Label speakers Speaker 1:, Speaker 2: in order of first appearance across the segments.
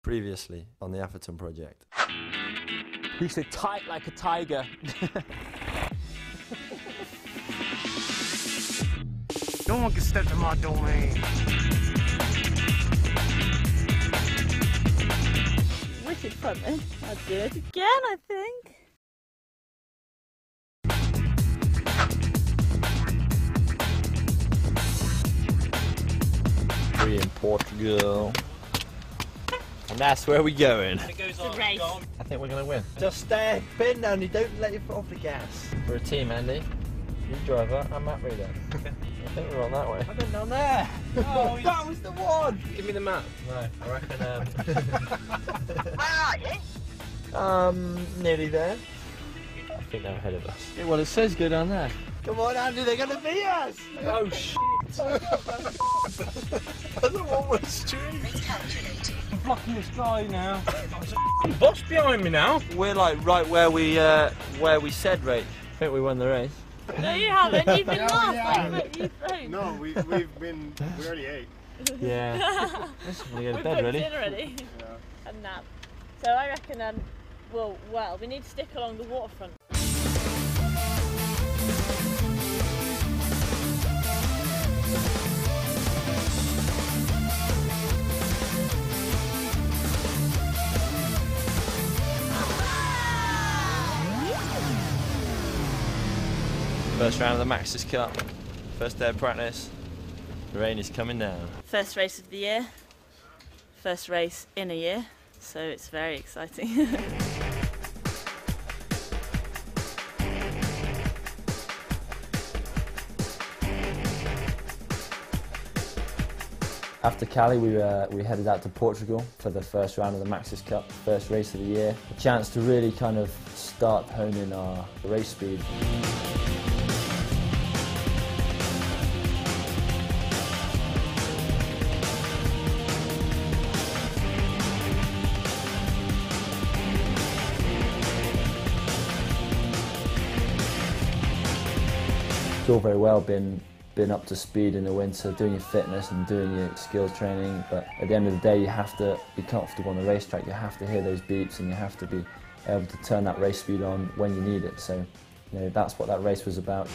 Speaker 1: Previously on the Atherton project.
Speaker 2: You sit tight like a tiger.
Speaker 3: No one can step to my domain.
Speaker 4: Wicked fun then. I'll do it again, I think.
Speaker 1: We're in Portugal. And that's where we're going.
Speaker 4: It's a race.
Speaker 1: I think we're going to win. Just stay pin, Andy. Don't let your foot off the gas. We're a team, Andy. You driver, I'm Matt Reader. I think we're on that way. I didn't on there. Oh, that was the one.
Speaker 2: Give me the map.
Speaker 1: No, I reckon. Nearly there. I think they're ahead of us.
Speaker 2: Yeah, well, it says go down there.
Speaker 1: Come on, Andy. They're going to beat us.
Speaker 2: Oh shit!
Speaker 1: That's a one-way street.
Speaker 2: I'm blocking this guy now. There's a boss behind me now.
Speaker 1: We're like right where we said, Rach. I think we won the race.
Speaker 4: No, you haven't. You've been last.
Speaker 1: Yeah.
Speaker 4: You've flown.
Speaker 3: No, we already ate.
Speaker 1: Yeah. Just want to go to bed, really.
Speaker 4: We've booked in already.
Speaker 3: Yeah.
Speaker 4: A nap. So I reckon, well, we need to stick along the waterfront.
Speaker 1: First round of the Max's Cup. First day of practice. The rain is coming down.
Speaker 4: First race of the year. First race in a year. So it's very exciting.
Speaker 5: After Cali, we headed out to Portugal for the first round of the Max's Cup, first race of the year. A chance to really kind of start honing our race speed. It's all very well been up to speed in the winter, doing your fitness and doing your skills training, but at the end of the day you have to be comfortable on the racetrack, you have to hear those beeps and you have to be able to turn that race speed on when you need it. So, you know, that's what that race was about.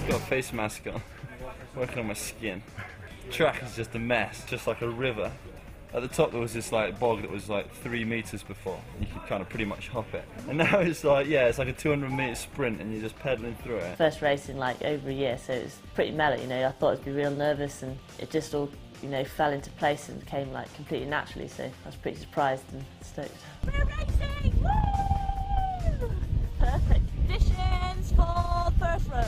Speaker 6: Got a face mask on, working on my skin. Track is just a mess, just like a river. At the top there was this like bog that was like 3 meters before. You could kind of pretty much hop it. And now it's like, yeah, it's like a 200-meter sprint and you're just pedaling through it.
Speaker 4: First race in like over a year, so it was pretty mellow, you know. I thought I'd be real nervous and it just all, you know, fell into place and came like completely naturally, so I was pretty surprised and stoked. We're racing! Woo! Perfect conditions for first run.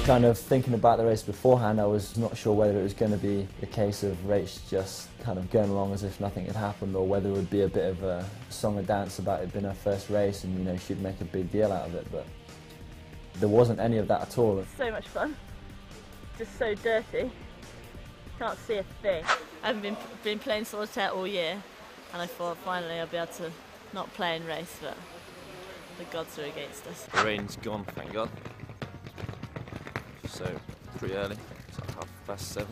Speaker 5: Kind of thinking about the race beforehand, I was not sure whether it was going to be a case of Rach just kind of going along as if nothing had happened, or whether it would be a bit of a song and dance about it being her first race and, you know, she'd make a big deal out of it, but there wasn't any of that at all.
Speaker 4: So much fun. Just so dirty. Can't see a thing. I've been playing solitaire all year and I thought finally I'll be able to not play in race, but the gods are against us.
Speaker 1: The rain's gone, thank God. So, pretty early, it's like 7:30.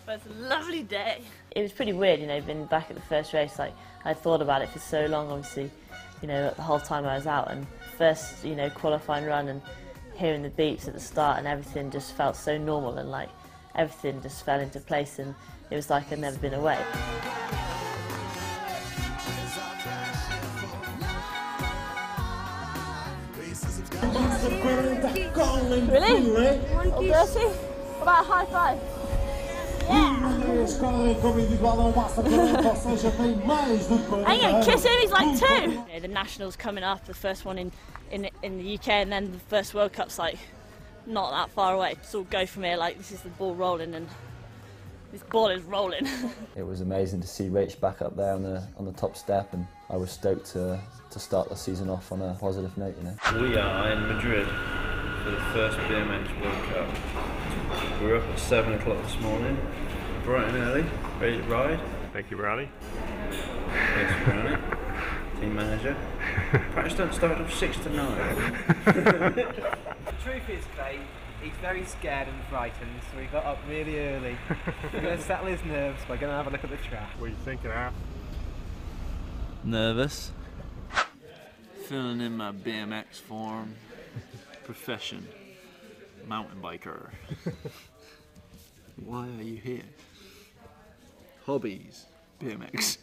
Speaker 4: But it's a lovely day. It was pretty weird, you know, being back at the first race. Like, I'd thought about it for so long, obviously, you know, the whole time I was out. And first, you know, qualifying run and hearing the beeps at the start and everything just felt so normal and like everything just fell into place and it was like I'd never been away. Really? All dirty? What about a high five? Yeah! I'm gonna kiss him, he's like 2! You know, the Nationals coming up, the first one in the UK, and then the first World Cup's like not that far away. It's all go from here, like this is the ball rolling and this ball is rolling.
Speaker 5: It was amazing to see Rach back up there on the top step, and I was stoked to start the season off on a positive note, you know.
Speaker 6: We are in Madrid for the first BMX World Cup. We were up at 7 o'clock this morning, bright and early, ready to ride.
Speaker 3: Thank you, Brownie.
Speaker 6: Thanks for running it. Team manager. Practice don't start from 6 to 9.
Speaker 7: The truth is, Craig, he's very scared and frightened, so he got up really early. We're going to settle his nerves by going to have a look at the track.
Speaker 3: What are you thinking, Al?
Speaker 6: Nervous. Filling in my BMX form. Profession. Mountain biker. Why are you here? Hobbies. BMX.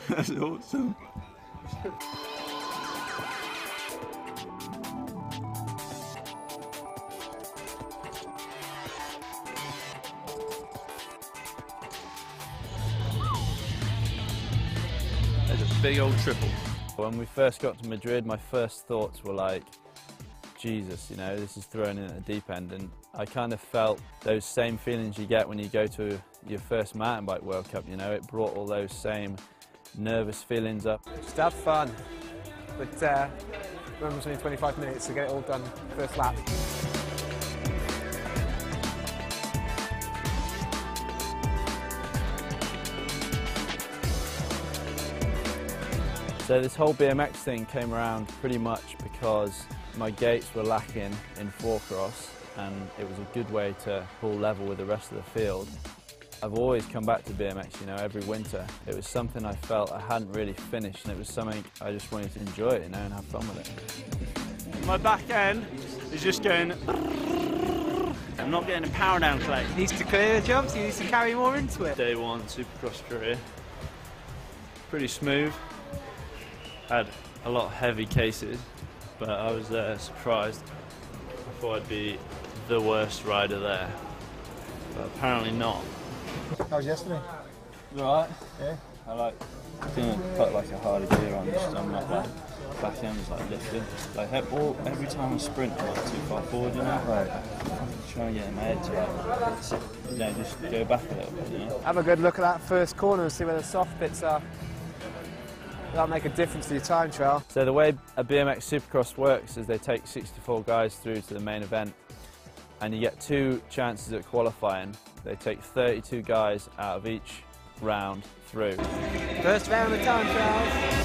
Speaker 6: That's awesome. There's a big old triple.
Speaker 5: When we first got to Madrid, my first thoughts were like, Jesus, you know, this is thrown in at the deep end, and I kind of felt those same feelings you get when you go to your first mountain bike World Cup, you know, it brought all those same nervous feelings up.
Speaker 7: Just have fun, but remember it's only 25 minutes to get it all done first lap.
Speaker 5: So this whole BMX thing came around pretty much because my gates were lacking in four-cross, and it was a good way to pull level with the rest of the field. I've always come back to BMX, you know, every winter. It was something I felt I hadn't really finished, and it was something I just wanted to enjoy it, you know, and have fun with it.
Speaker 2: My back end is just going. I'm not getting a power down, Clay.
Speaker 7: He needs to clear the jumps, he needs to carry more into it.
Speaker 6: Day one Supercross career. Pretty smooth. Had a lot of heavy cases, but I was surprised. I thought I'd be the worst rider there, but apparently not.
Speaker 7: How was yesterday?
Speaker 6: Right.
Speaker 7: Yeah.
Speaker 6: I didn't put like a harder gear on, just I'm not like back end was like lifted. Like every time I sprint I'm like too far forward, you know? Right. I'm trying to get in my head to like, you know, just go back a little bit, you know?
Speaker 7: Have a good look at that first corner and see where the soft bits are. That'll make a difference to your time trial.
Speaker 5: So the way a BMX Supercross works is they take 64 guys through to the main event, and you get 2 chances at qualifying. They take 32 guys out of each round through.
Speaker 7: First round of time trials.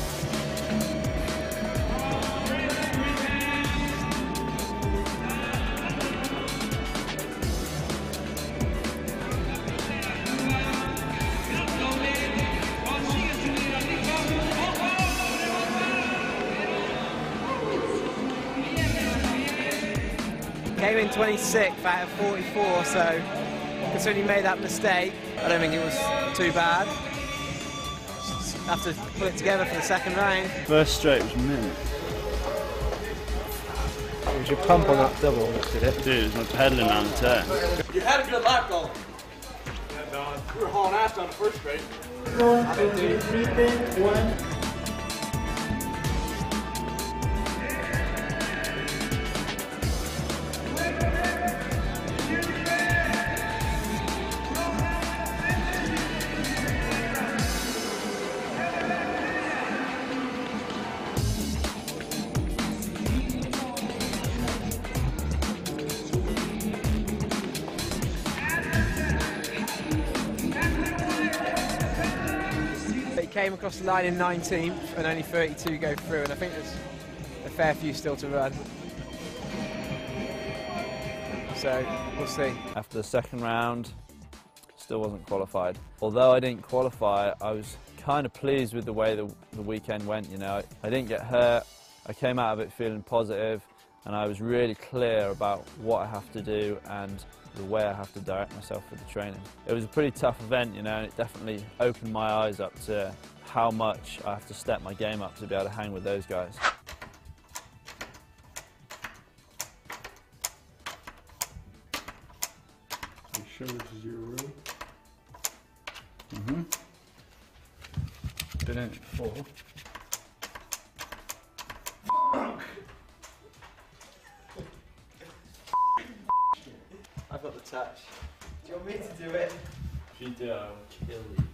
Speaker 7: Came in 26th out of 44, so considering you made that mistake, I don't think it was too bad. Just have to put it together for the second round.
Speaker 6: First straight was mint.
Speaker 7: It was your pump on that double that did it.
Speaker 6: Dude, it was my pedaling on the turn.
Speaker 2: You had a good lap going. Yeah, Don. You were hauling ass on the first straight.
Speaker 7: Came across the line in 19th and only 32 go through, and I think there's a fair few still to run. So we'll see.
Speaker 5: After the second round, still wasn't qualified. Although I didn't qualify, I was kind of pleased with the way the weekend went, you know. I didn't get hurt, I came out of it feeling positive, and I was really clear about what I have to do and the way I have to direct myself for the training. It was a pretty tough event, you know, and it definitely opened my eyes up to how much I have to step my game up to be able to hang with those guys.
Speaker 3: You sure this is your room?
Speaker 6: Mm-hmm. Been in it before.
Speaker 7: I've got the touch. Do you want me to do it?
Speaker 6: If you do, I will kill you.